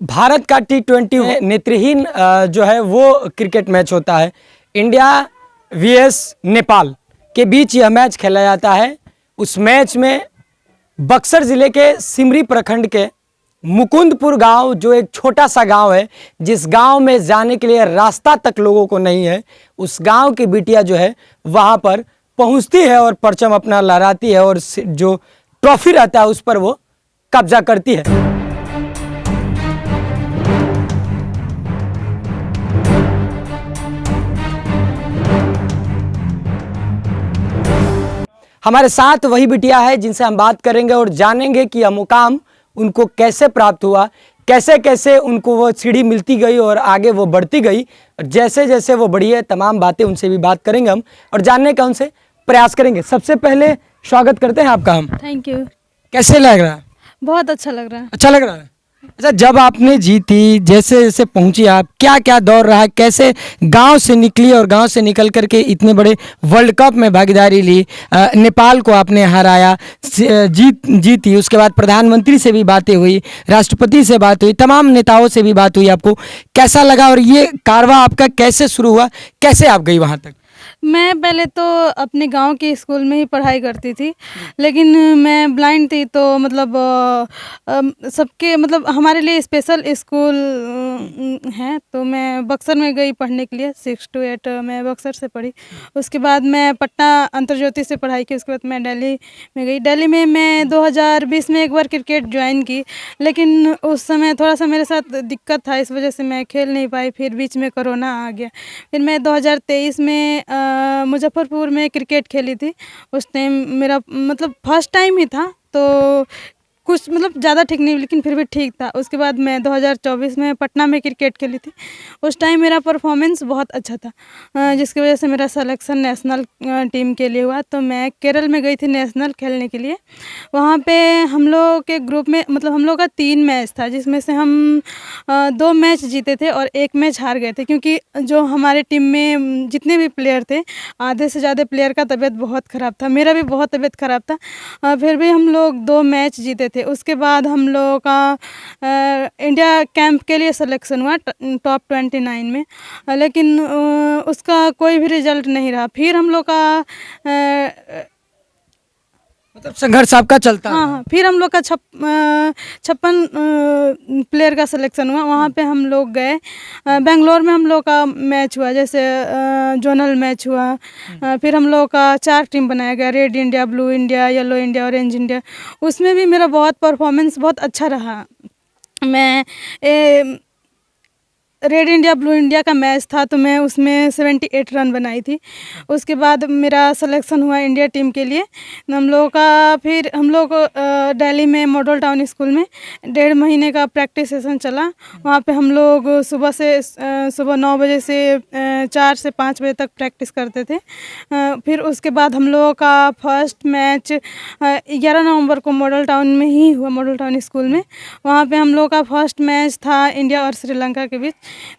भारत का T20 नेत्रहीन जो है वो क्रिकेट मैच होता है। इंडिया vs नेपाल के बीच यह मैच खेला जाता है। उस मैच में बक्सर ज़िले के सिमरी प्रखंड के मुकुंदपुर गांव, जो एक छोटा सा गांव है, जिस गांव में जाने के लिए रास्ता तक लोगों को नहीं है, उस गांव की बिटिया जो है वहां पर पहुंचती है और परचम अपना लहराती है और जो ट्रॉफी रहता है उस पर वो कब्जा करती है। हमारे साथ वही बिटिया है जिनसे हम बात करेंगे और जानेंगे कि यह मुकाम उनको कैसे प्राप्त हुआ, कैसे कैसे उनको वो सीढ़ी मिलती गई और आगे वो बढ़ती गई। और जैसे जैसे वो बढ़ी है तमाम बातें उनसे भी बात करेंगे हम और जानने का उनसे प्रयास करेंगे। सबसे पहले स्वागत करते हैं आपका हम। Thank you. कैसे लग रहा है? बहुत अच्छा लग रहा है। अच्छा लग रहा है। अच्छा, जब आपने जीती, जैसे जैसे पहुंची आप, क्या क्या दौर रहा, कैसे गांव से निकली और गांव से निकल करके इतने बड़े वर्ल्ड कप में भागीदारी ली, नेपाल को आपने हराया, जीती, उसके बाद प्रधानमंत्री से भी बातें हुई, राष्ट्रपति से बात हुई, तमाम नेताओं से भी बात हुई, आपको कैसा लगा और ये कारवां आपका कैसे शुरू हुआ, कैसे आप गई वहाँ तक? मैं पहले तो अपने गांव के स्कूल में ही पढ़ाई करती थी, लेकिन मैं ब्लाइंड थी तो मतलब सबके मतलब हमारे लिए स्पेशल स्कूल है, तो मैं बक्सर में गई पढ़ने के लिए। 6 to 8 मैं बक्सर से पढ़ी। उसके बाद मैं पटना अंतर ज्योति से पढ़ाई की। उसके बाद मैं दिल्ली में गई। दिल्ली में मैं 2020 में एक बार क्रिकेट ज्वाइन की, लेकिन उस समय थोड़ा सा मेरे साथ दिक्कत था, इस वजह से मैं खेल नहीं पाई। फिर बीच में कोरोना आ गया। फिर मैं 2023 में मुजफ्फरपुर में क्रिकेट खेली थी। उस टाइम मेरा मतलब फर्स्ट टाइम ही था, तो कुछ मतलब ज़्यादा ठीक नहीं, लेकिन फिर भी ठीक था। उसके बाद मैं 2024 में पटना में क्रिकेट खेली थी। उस टाइम मेरा परफॉर्मेंस बहुत अच्छा था, जिसकी वजह से मेरा सिलेक्शन नेशनल टीम के लिए हुआ। तो मैं केरल में गई थी नेशनल खेलने के लिए। वहाँ पे हम लोग के ग्रुप में मतलब हम लोग का 3 मैच था, जिसमें से हम 2 मैच जीते थे और 1 मैच हार गए थे, क्योंकि जो हमारे टीम में जितने भी प्लेयर थे, आधे से ज़्यादा प्लेयर का तबीयत बहुत ख़राब था। मेरा भी बहुत तबीयत ख़राब था, फिर भी हम लोग 2 मैच जीते थे। उसके बाद हम लोगों का इंडिया कैंप के लिए सिलेक्शन हुआ टॉप 29 में, लेकिन उसका कोई भी रिजल्ट नहीं रहा। फिर हम लोग का मतलब संघर्ष आपका चलता है। हाँ, फिर हम लोग का 56 प्लेयर का सिलेक्शन हुआ। वहाँ पे हम लोग गए। बेंगलोर में हम लोग का मैच हुआ, जैसे जोनल मैच हुआ। फिर हम लोग का 4 टीम बनाया गया, red India, blue India, yellow India, orange India. उसमें भी मेरा बहुत परफॉर्मेंस बहुत अच्छा रहा। मैं रेड इंडिया ब्लू इंडिया का मैच था, तो मैं उसमें 78 रन बनाई थी। उसके बाद मेरा सिलेक्शन हुआ इंडिया टीम के लिए। हम लोग का फिर हम लोग दिल्ली में मॉडल टाउन स्कूल में 1.5 महीने का प्रैक्टिस सेशन चला। वहाँ पे हम लोग सुबह 9 बजे से 4 से 5 बजे तक प्रैक्टिस करते थे। फिर उसके बाद हम लोगों का फर्स्ट मैच 11 नवंबर को मॉडल टाउन में ही हुआ, मॉडल टाउन स्कूल में। वहाँ पे हम लोग का फर्स्ट मैच था इंडिया और श्रीलंका के बीच।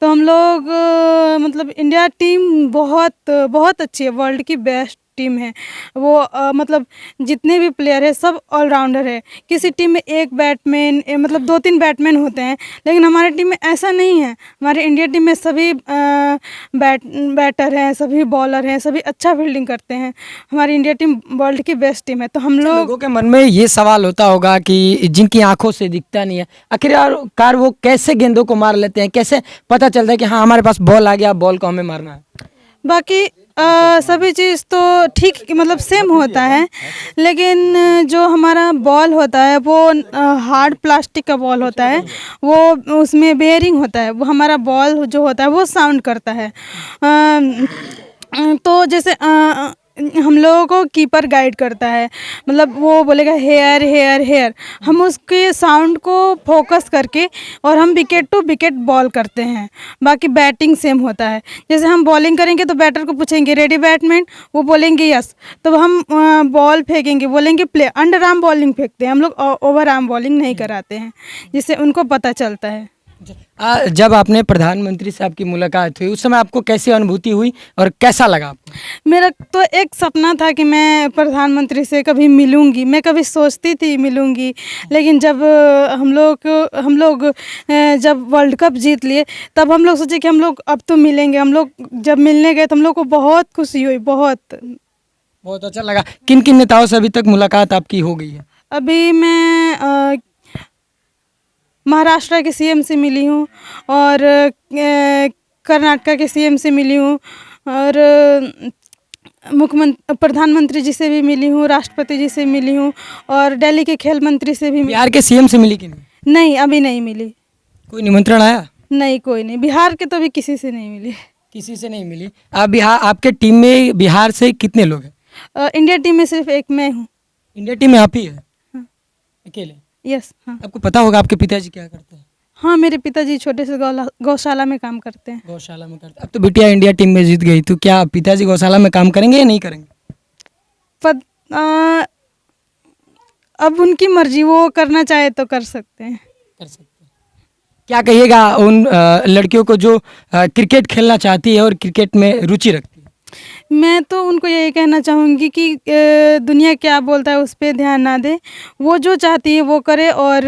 तो हम लोग मतलब इंडिया टीम बहुत बहुत अच्छी है, वर्ल्ड की बेस्ट टीम है वो। मतलब जितने भी प्लेयर है सब ऑलराउंडर है। किसी टीम में एक बैटमैन मतलब 2-3 बैटमैन होते हैं, लेकिन हमारे टीम में ऐसा नहीं है। हमारे इंडिया टीम में सभी बैटर हैं, सभी बॉलर हैं, सभी अच्छा फील्डिंग करते हैं। हमारी इंडिया टीम वर्ल्ड की बेस्ट टीम है। तो हम लोगों के मन में ये सवाल होता होगा कि जिनकी आंखों से दिखता नहीं है, आखिरकार वो कैसे गेंदों को मार लेते हैं, कैसे पता चलता है कि हाँ हमारे पास बॉल आ गया, बॉल को हमें मारना है? बाकी सभी चीज़ तो ठीक मतलब सेम होता है, लेकिन जो हमारा बॉल होता है वो हार्ड प्लास्टिक का बॉल होता है। वो उसमें बेयरिंग होता है। वो हमारा बॉल जो होता है वो साउंड करता है। तो जैसे हम लोगों को कीपर गाइड करता है, मतलब वो बोलेगा हेयर हेयर हेयर। हम उसके साउंड को फोकस करके और हम विकेट टू विकेट बॉल करते हैं। बाकी बैटिंग सेम होता है। जैसे हम बॉलिंग करेंगे तो बैटर को पूछेंगे रेडी बैट्समैन, वो बोलेंगे यस, तो हम बॉल फेंकेंगे, बोलेंगे प्ले। अंडर आर्म बॉलिंग फेंकते हैं हम लोग, ओवर आर्म बॉलिंग नहीं कराते हैं, जिससे उनको पता चलता है। जब आपने प्रधानमंत्री से आपकी मुलाकात हुई उस समय आपको कैसी अनुभूति हुई और कैसा लगा आपको? मेरा तो एक सपना था कि मैं प्रधानमंत्री से कभी मिलूंगी, मैं कभी सोचती थी मिलूंगी, लेकिन जब हम लोग जब वर्ल्ड कप जीत लिए तब हम लोग सोचे कि हम लोग अब तो मिलेंगे। हम लोग जब मिलने गए तो हम लोग को बहुत खुशी हुई, बहुत। बहुत अच्छा लगा। किन किन नेताओं से अभी तक मुलाकात आपकी हो गई है? अभी मैं महाराष्ट्र के सीएम से मिली हूँ और कर्नाटका के सीएम से मिली हूँ और मुख्यमंत्री प्रधानमंत्री जी से भी मिली हूँ, राष्ट्रपति जी से मिली हूँ और दिल्ली के खेल मंत्री से भी मिली। बिहार के सीएम से मिली कि नहीं? नहीं, अभी नहीं मिली। कोई निमंत्रण आया? नहीं, कोई नहीं। बिहार के तो अभी किसी से नहीं मिली। किसी से नहीं मिली। आप बिहार, आपके टीम में बिहार से कितने लोग हैं? इंडिया टीम में सिर्फ एक मैं हूँ। इंडिया टीम में आप ही है? हाँ। अकेले? यस, हाँ। आपको पता होगा आपके पिताजी क्या करते हैं? हाँ, मेरे पिताजी छोटे से गौशाला में काम करते हैं। गौशाला में करते हैं। अब तो बिटिया इंडिया टीम में जीत गई, तो क्या पिताजी गौशाला में काम करेंगे या नहीं करेंगे? अब उनकी मर्जी, वो करना चाहे तो कर सकते हैं। कर सकते हैं। क्या कहिएगा उन लड़कियों को जो क्रिकेट खेलना चाहती है और क्रिकेट में रुचि रखती है? मैं तो उनको यही कहना चाहूँगी कि दुनिया क्या बोलता है उस पर ध्यान ना दे, वो जो चाहती है वो करे। और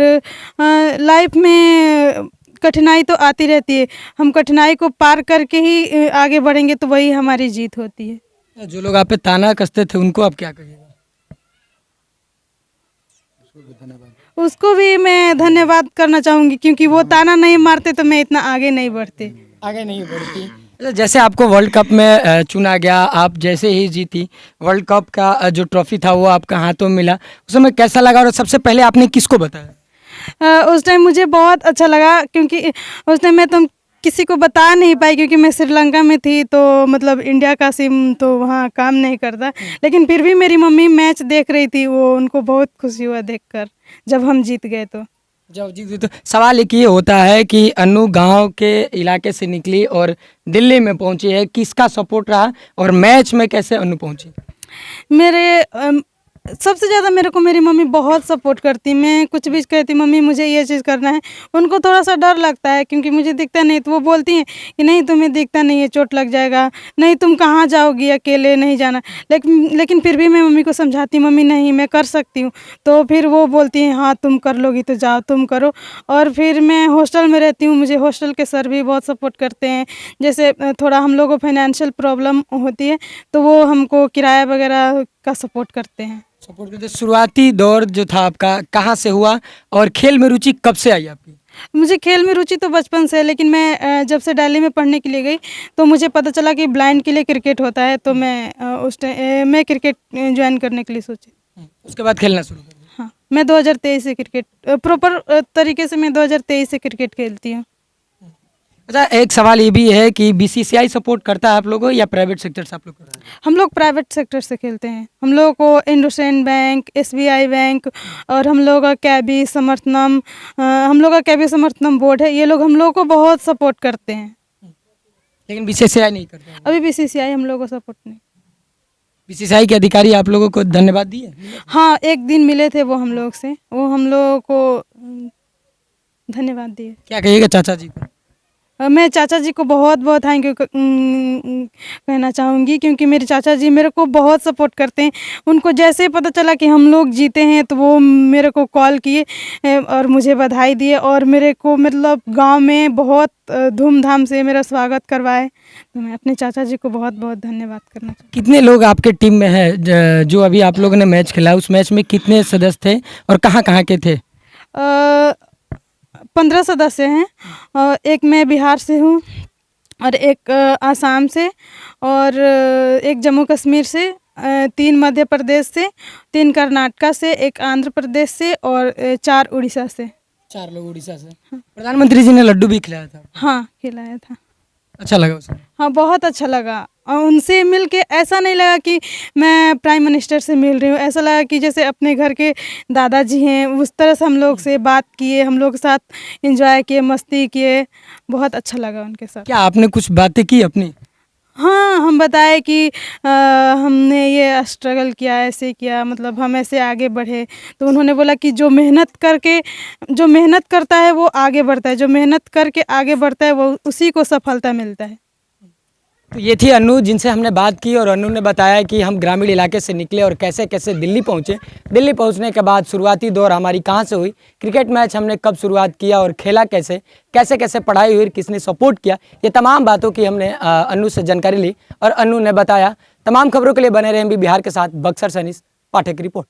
लाइफ में कठिनाई तो आती रहती है, हम कठिनाई को पार करके ही आगे बढ़ेंगे तो वही हमारी जीत होती है। जो लोग आप पे ताना कसते थे उनको आप क्या कहिएगा? उसको भी मैं धन्यवाद करना चाहूँगी, क्योंकि वो ताना नहीं मारते तो मैं इतना आगे नहीं बढ़ती। आगे नहीं बढ़ती। जैसे आपको वर्ल्ड कप में चुना गया, आप जैसे ही जीती, वर्ल्ड कप का जो ट्रॉफी था वो आपका हाथों में मिला, उस समय कैसा लगा और सबसे पहले आपने किसको बताया? उस टाइम मुझे बहुत अच्छा लगा, क्योंकि उस टाइम मैं तो किसी को बता नहीं पाई, क्योंकि मैं श्रीलंका में थी, तो मतलब इंडिया का सिम तो वहाँ काम नहीं करता। लेकिन फिर भी मेरी मम्मी मैच देख रही थी, वो उनको बहुत खुशी हुआ देखकर जब हम जीत गए। तो जब जीती तो सवाल एक ये होता है कि अनु गांव के इलाके से निकली और दिल्ली में पहुंची है, किसका सपोर्ट रहा और मैच में कैसे अनु पहुंची? मेरे सबसे ज़्यादा मेरे को मेरी मम्मी बहुत सपोर्ट करती। मैं कुछ भी कहती मम्मी मुझे ये चीज़ करना है, उनको थोड़ा सा डर लगता है क्योंकि मुझे दिखता नहीं, तो वो बोलती हैं कि नहीं तुम्हें दिखता नहीं है, चोट लग जाएगा, नहीं तुम कहाँ जाओगी, अकेले नहीं जाना। लेकिन फिर भी मैं मम्मी को समझाती, मम्मी नहीं मैं कर सकती हूँ। तो फिर वो बोलती हैं हाँ तुम कर लोगी तो जाओ तुम करो। और फिर मैं हॉस्टल में रहती हूँ, मुझे हॉस्टल के सर भी बहुत सपोर्ट करते हैं। जैसे थोड़ा हम लोगों को फाइनेंशियल प्रॉब्लम होती है तो वो हमको किराया वगैरह का सपोर्ट करते हैं। सपोर्ट करते। शुरुआती दौर जो था आपका कहाँ से हुआ और खेल में रुचि कब से आई आपकी? मुझे खेल में रुचि तो बचपन से है, लेकिन मैं जब से दिल्ली में पढ़ने के लिए गई तो मुझे पता चला कि ब्लाइंड के लिए क्रिकेट होता है, तो मैं उस टाइम मैं क्रिकेट ज्वाइन करने के लिए सोची। उसके बाद खेलना शुरू कर दिया? हाँ, मैं 2023 से क्रिकेट प्रॉपर तरीके से मैं 2023 से क्रिकेट खेलती हूँ। अच्छा, एक सवाल ये भी है कि बीसीसीआई सपोर्ट करता है आप लोगों या प्राइवेट सेक्टर से आप लोग कर रहे हैं? हम लोग प्राइवेट सेक्टर से खेलते हैं। हम लोगों को इंडसइंड बैंक, एसबीआई बैंक और हम लोग का कैबी समर्थनम, हम लोग का कैबी समर्थनम बोर्ड है, ये लोग हम लोगों को बहुत सपोर्ट करते हैं। लेकिन बीसीसीआई नहीं करता? अभी बीसीसीआई हम लोगों को सपोर्ट नहीं। बीसीसीआई के अधिकारी आप लोगों को धन्यवाद दिए? हाँ, एक दिन मिले थे वो हम लोग से, वो हम लोगों को धन्यवाद दिए। क्या कहिएगा चाचा जी को? मैं चाचा जी को बहुत बहुत थैंक यू कहना चाहूँगी, क्योंकि मेरे चाचा जी मेरे को बहुत सपोर्ट करते हैं। उनको जैसे ही पता चला कि हम लोग जीते हैं तो वो मेरे को कॉल किए और मुझे बधाई दिए और मेरे को मतलब गांव में बहुत धूमधाम से मेरा स्वागत करवाए। तो मैं अपने चाचा जी को बहुत बहुत धन्यवाद करना चाहूँगी। कितने लोग आपके टीम में हैं? जो अभी आप लोगों ने मैच खेला उस मैच में कितने सदस्य थे और कहाँ के थे? 15 सदस्य हैं और एक मैं बिहार से हूँ और एक आसाम से और एक जम्मू कश्मीर से, 3 मध्य प्रदेश से, 3 कर्नाटका से, 1 आंध्र प्रदेश से और 4 उड़ीसा से। 4 लोग उड़ीसा से। हाँ। प्रधानमंत्री जी ने लड्डू भी खिलाया था? हाँ, खिलाया था। अच्छा लगा उसमें? हाँ, बहुत अच्छा लगा। और उनसे मिल के ऐसा नहीं लगा कि मैं प्राइम मिनिस्टर से मिल रही हूँ, ऐसा लगा कि जैसे अपने घर के दादाजी हैं, उस तरह से हम लोग से बात किए, हम लोग के साथ एंजॉय किए, मस्ती किए, बहुत अच्छा लगा उनके साथ। क्या आपने कुछ बातें की अपनी? हाँ, हम बताए कि हमने ये स्ट्रगल किया, ऐसे किया, मतलब हम ऐसे आगे बढ़े। तो उन्होंने बोला कि जो मेहनत करता है वो आगे बढ़ता है, जो मेहनत करके आगे बढ़ता है वो उसी को सफलता मिलता है। तो ये थी अनु जिनसे हमने बात की और अनु ने बताया कि हम ग्रामीण इलाके से निकले और कैसे कैसे दिल्ली पहुँचे। दिल्ली पहुँचने के बाद शुरुआती दौर हमारी कहाँ से हुई, क्रिकेट मैच हमने कब शुरुआत किया और खेला कैसे, कैसे कैसे पढ़ाई हुई, किसने सपोर्ट किया, ये तमाम बातों की हमने अनु से जानकारी ली और अनु ने बताया। तमाम खबरों के लिए बने रहे MB बिहार के साथ। बक्सर से अनीस पाठक की रिपोर्ट।